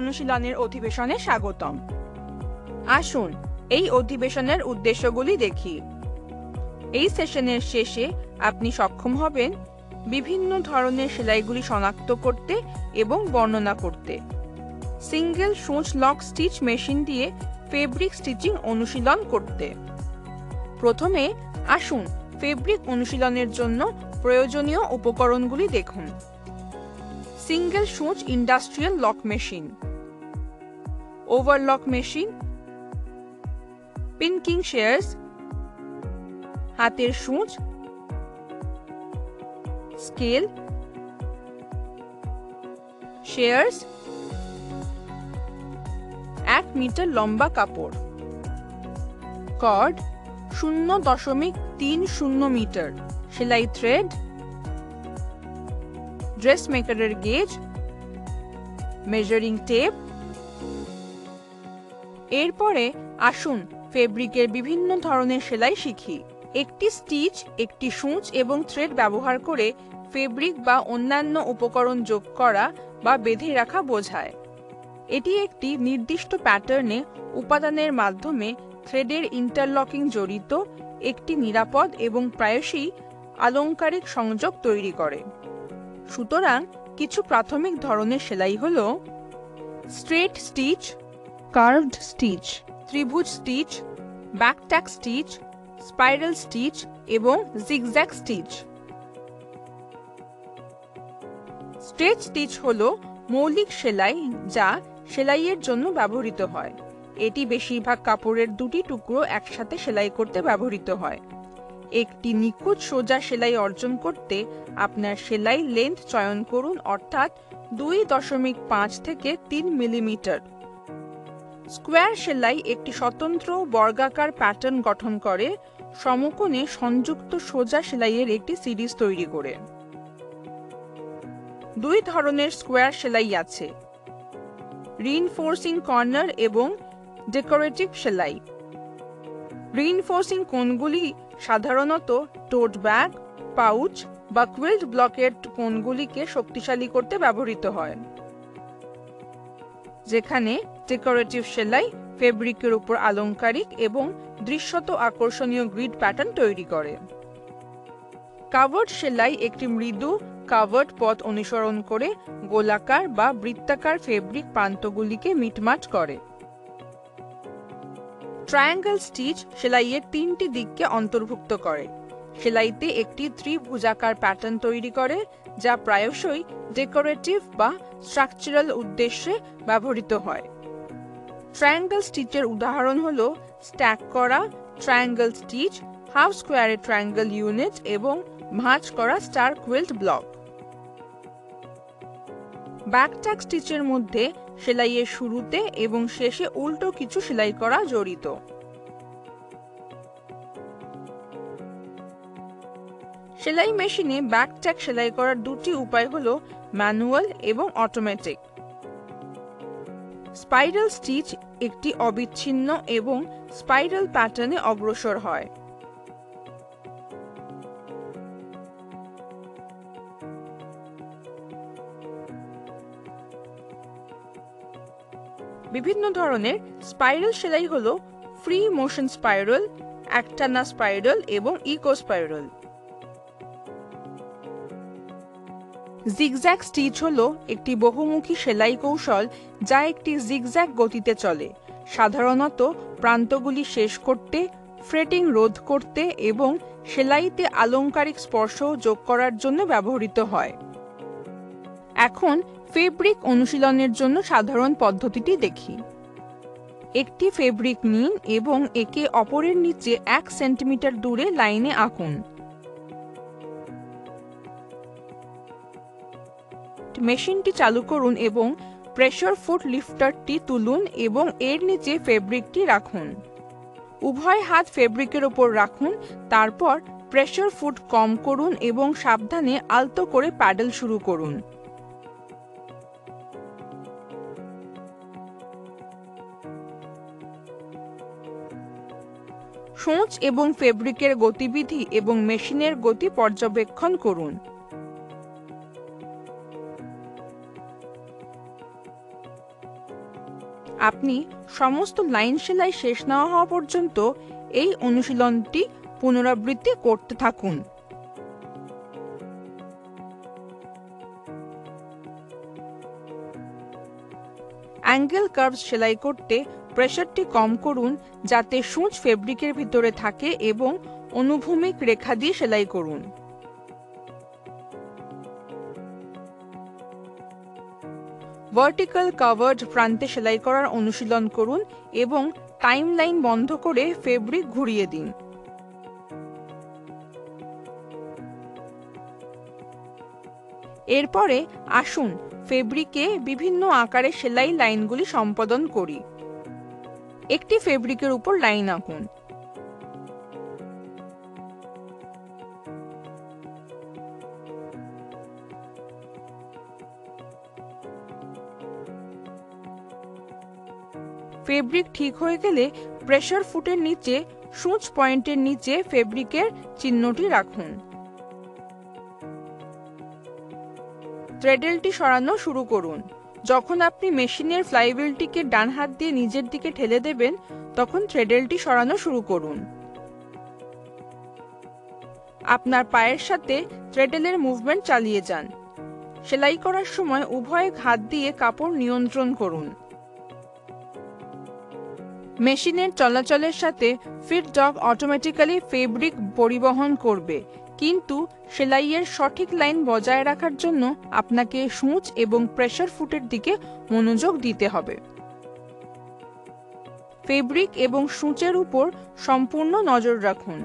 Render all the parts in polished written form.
অনুশীলনের অধিবেশনে স্বাগতম। আসুন এই অধিবেশনের উদ্দেশ্যগুলি দেখি। এই সেশনের শেষে আপনি সক্ষম হবেন বিভিন্ন ধরনের সেলাইগুলি শনাক্ত করতে এবং বর্ণনা করতে, সিঙ্গেল সূচ লক স্টিচ মেশিন দিয়ে ফেব্রিক স্টিচিং অনুশীলন করতে। প্রথমে আসুন ফেব্রিক অনুশীলনের জন্য প্রয়োজনীয় উপকরণগুলি দেখুন। সিঙ্গেল সূচ industrial lock machine, overlock machine, pinking shears, হাতের সূচ, স্কেল, শেয়ার্স, 1 মিটার লম্বা কাপড়, কর্ড 0.30 মিটার, সেলাই থ্রেড, ড্রেস মেকারের গেজ, মেজারিং টেপ। এরপরে আসুন ফেব্রিকের বিভিন্ন ধরনের সেলাই শিখি। একটি স্টিচ একটি সূচ এবং থ্রেড ব্যবহার করে ফেব্রিক বা অন্যান্য উপকরণ যোগ করা বা বেঁধে রাখা বোঝায়। এটি একটি নির্দিষ্ট প্যাটার্নে উপাদানের মাধ্যমে থ্রেডের ইন্টারলকিং জড়িত একটি নিরাপদ এবং প্রায়শই আলংকারিক সংযোগ তৈরি করে। সুতরাং কিছু প্রাথমিক ধরনের সেলাই হল স্ট্রেট স্টিচ, কার্ভড স্টিচ, ত্রিভুজ স্টিচ, ব্যাকট্যাক স্টিচ, স্পাইরাল স্টিচ এবং জিগজ্যাগ স্টিচ। স্ট্রেট স্টিচ হল মৌলিক সেলাই যা সেলাইয়ের জন্য ব্যবহৃত হয়। এটি বেশিরভাগ কাপড়ের দুটি টুকরো একসাথে সেলাই করতে ব্যবহৃত হয়। একটি নিখুঁত সোজা সেলাই অর্জন করতে আপনার সেলাই লেন্থ চয়ন করুন, অর্থাৎ 2.5 থেকে 3 মিলিমিটার। স্কোয়ার সেলাই একটি স্বতন্ত্র বর্গাকার প্যাটার্ন গঠন করে সমকোণে সংযুক্ত সোজা সেলাইয়ের একটি সিরিজ তৈরি করে। দুই ধরনের স্কোয়ার সেলাই আছে, রিইনফোর্সিং কর্নার এবং ডেকোরেটিভ সেলাই। রিইনফোর্সিং কোণগুলি সাধারণত টোট ব্যাগ, পাউচ বা কুইল্ট ব্লকের কোণগুলিকে শক্তিশালী করতে ব্যবহৃত হয়, যেখানে ডেকোরেটিভ সেলাই ফেব্রিকের উপর আলংকারিক এবং দৃশ্যত আকর্ষণীয় গ্রিড প্যাটার্ন তৈরি করে। কাভার্ড সেলাই একটি মৃদু কাভার্ড পথ অনুসরণ করে গোলাকার বা বৃত্তাকার ফেব্রিক প্রান্তগুলিকে মিটমাট করে। ট্রায়াঙ্গেল স্টিচ সেলাইয়ের 3টি দিককে অন্তর্ভুক্ত করে। সেলাইতে একটি ত্রিভুজাকার প্যাটার্ন তৈরি করে যা প্রায়শই ডেকোরেটিভ বা স্ট্রাকচারাল উদ্দেশ্যে ব্যবহৃত হয়। ট্রায়াঙ্গেল স্টিচের উদাহরণ হল স্ট্যাক করা ট্রায়াঙ্গেল স্টিচ, হাফ স্কোয়ারে ট্রায়াঙ্গেল ইউনিট এবং ভাঁজ করা স্টার কুইল্ট ব্লক। ব্যাকট্যাক স্টিচের মধ্যে সেলাইয়ের শুরুতে এবং শেষে উল্টো কিছু সেলাই করা জড়িত। সেলাই মেশিনে ব্যাকট্যাক সেলাই করার দুটি উপায় হল ম্যানুয়াল এবং অটোমেটিক। স্পাইরাল স্টিচ একটি অবিচ্ছিন্ন এবং স্পাইরাল প্যাটার্নে অগ্রসর হয়। বিভিন্ন ধরনের স্পাইরাল সেলাই হল ফ্রি মোশন স্পাইরাল, একটানা স্পাইরাল এবং ইকো স্পাইরাল। জিগজ্যাগ স্টিচ হল একটি বহুমুখী সেলাই কৌশল যা একটি জিগজ্যাগ গতিতে চলে, সাধারণত প্রান্তগুলি শেষ করতে, ফ্রেটিং রোধ করতে এবং সেলাইতে আলংকারিক স্পর্শ যোগ করার জন্য ব্যবহৃত হয়। এখন ফেব্রিক অনুশীলনের জন্য সাধারণ পদ্ধতিটি দেখি। একটি ফেব্রিক নিন এবং একে অপরের নিচে 1 সেন্টিমিটার দূরে লাইনে আঁকুন। মেশিনটি চালু করুন এবং প্রেসার ফুট লিফটারটি তুলুন এবং এর নিচে ফেব্রিকটি রাখুন। উভয় হাত ফেব্রিকের উপর রাখুন, তারপর প্রেসার ফুট কম করুন এবং সাবধানে আলতো করে প্যাডেল শুরু করুন। সূচ এবং ফেব্রিকের গতিবিধি এবং মেশিনের গতি পর্যবেক্ষণ করুন। আপনি সমস্ত লাইন সেলাই শেষ না হওয়া পর্যন্ত এই অনুশীলনটি পুনরাবৃত্তি করতে থাকুন। অ্যাঙ্গেল কার্ভস সেলাই করতে প্রেসারটি কম করুন, যাতে সূচ ফেব্রিকের ভিতরে থাকে, এবং অনুভূমিক রেখা দিয়ে সেলাই করুন। ভার্টিক্যাল কাভার্ড প্রান্তে সেলাই করার অনুশীলন করুন এবং টাইমলাইন বন্ধ করে ফেব্রিক ঘুরিয়ে দিন। এরপরে আসুন ফেব্রিকে বিভিন্ন আকারে সেলাই লাইনগুলি সম্পাদন করি। একটি ফেব্রিকের উপর লাইন আঁকুন। ফেব্রিক ঠিক হয়ে গেলে প্রেসার ফুটের নিচে সূচ পয়েন্টের নিচে ফেব্রিকের চিহ্নটি রাখুন। থ্রেডেলটি সরানো শুরু করুন। যখন আপনি মেশিনের ফ্লাইহুইলটিকে ডান হাত দিয়ে নিজের দিকে ঠেলে দেবেন, তখন থ্রেডেলটি সরানো শুরু করুন। আপনার পায়ের সাথে থ্রেডেলের মুভমেন্ট চালিয়ে যান। সেলাই করার সময় উভয় হাত দিয়ে কাপড় নিয়ন্ত্রণ করুন। মেশিনের চলাচলের সাথে ফিট ডগ অটোমেটিক্যালি ফেব্রিক পরিবহন করবে, কিন্তু সেলাইয়ের সঠিক লাইন বজায় রাখার জন্য আপনাকে সূচ এবং প্রেসার ফুটের দিকে মনোযোগ দিতে হবে। ফেব্রিক এবং সূচের উপর সম্পূর্ণ নজর রাখুন।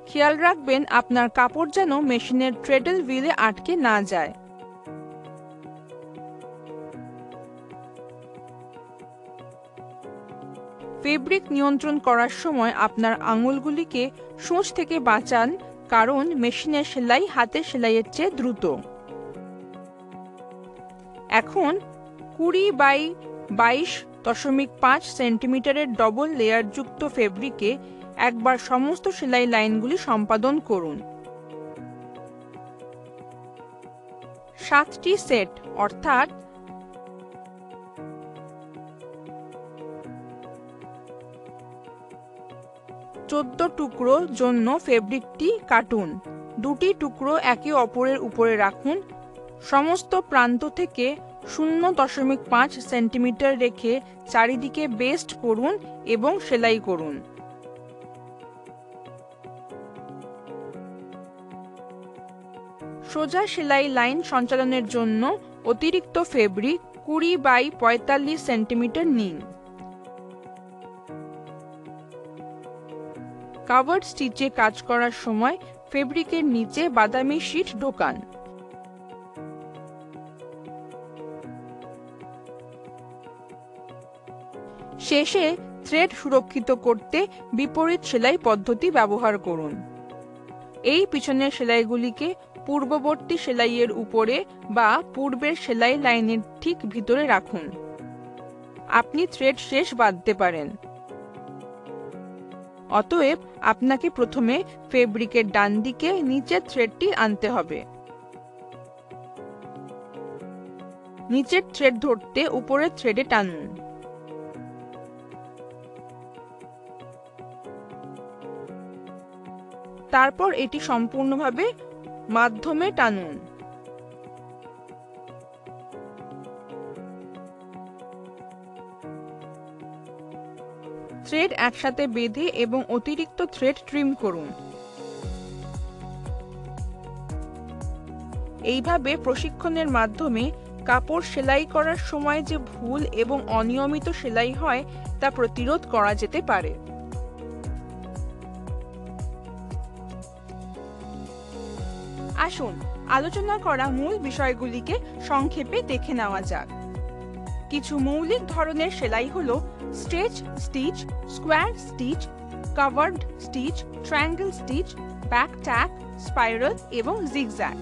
খেয়াল রাখবেন আপনার কাপড় যেন মেশিনের থ্রেডেল হুইলে আটকে না যায়। ফেব্রিক নিয়ন্ত্রণ করার সময় আপনার আঙুলগুলিকে সূচ থেকে বাঁচান, কারণ মেশিনের সেলাই হাতের সেলাইয়ের চেয়ে দ্রুত। এখন 20x22.5 সেন্টিমিটারের ডবল লেয়ারযুক্ত ফেব্রিকে একবার সমস্ত সেলাই লাইনগুলি সম্পাদন করুন। 7টি সেট অর্থাৎ 14 টুকরো জন্য ফেব্রিকটি কাটুন। 2টি টুকরো একে অপরের উপরে রাখুন। সমস্ত প্রান্ত থেকে 0.5 সেন্টিমিটার রেখে চারিদিকে বেস্ট করুন এবং সেলাই করুন। সোজা সেলাই লাইন সঞ্চালনের জন্য অতিরিক্ত ফেব্রিক 20x45 সেন্টিমিটার নিন। কাভার্ড স্টিচে কাজ করার সময় ফেব্রিকের নিচে বাদামি শীট ঢোকান। শেষে থ্রেড সুরক্ষিত করতে বিপরীত সেলাই পদ্ধতি ব্যবহার করুন। এই পিছনের সেলাইগুলিকে পূর্ববর্তী সেলাইয়ের উপরে বা পূর্বের সেলাই লাইনের ঠিক ভিতরে রাখুন। আপনি থ্রেড শেষ বাঁধতে পারেন। অতএব আপনাকে প্রথমে ফেব্রিকের ডান দিকে নিচের থ্রেডটি আনতে হবে। নিচের থ্রেড ধরতে উপরের থ্রেডে টানুন। তারপর এটি সম্পূর্ণভাবে মাধ্যমে টানুন। থ্রেড একসাথে বেঁধে এবং অতিরিক্ত থ্রেড ট্রিম করুন। এইভাবে প্রশিক্ষণের মাধ্যমে কাপড় সেলাই করার সময় যে ভুল এবং অনিয়মিত সেলাই হয় তা প্রতিরোধ করা যেতে পারে। আসুন আলোচনা করা মূল বিষয়গুলিকে সংক্ষেপে দেখে নেওয়া যাক। কিছু মৌলিক ধরনের সেলাই হলো stretch stitch, square stitch, covered stitch, triangle stitch, back tack, spiral এবং জিগজ্যাগ।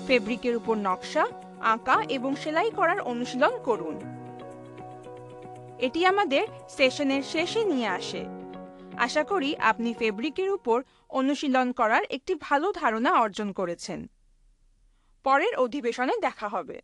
ফেব্রিকের উপর নকশা আঁকা এবং সেলাই করার অনুশীলন করুন। এটি আমাদের সেশনের শেষে নিয়ে আসে। আশা করি আপনি ফেব্রিকের উপর অনুশীলন করার একটি ভালো ধারণা অর্জন করেছেন। পরের অধিবেশনে দেখা হবে।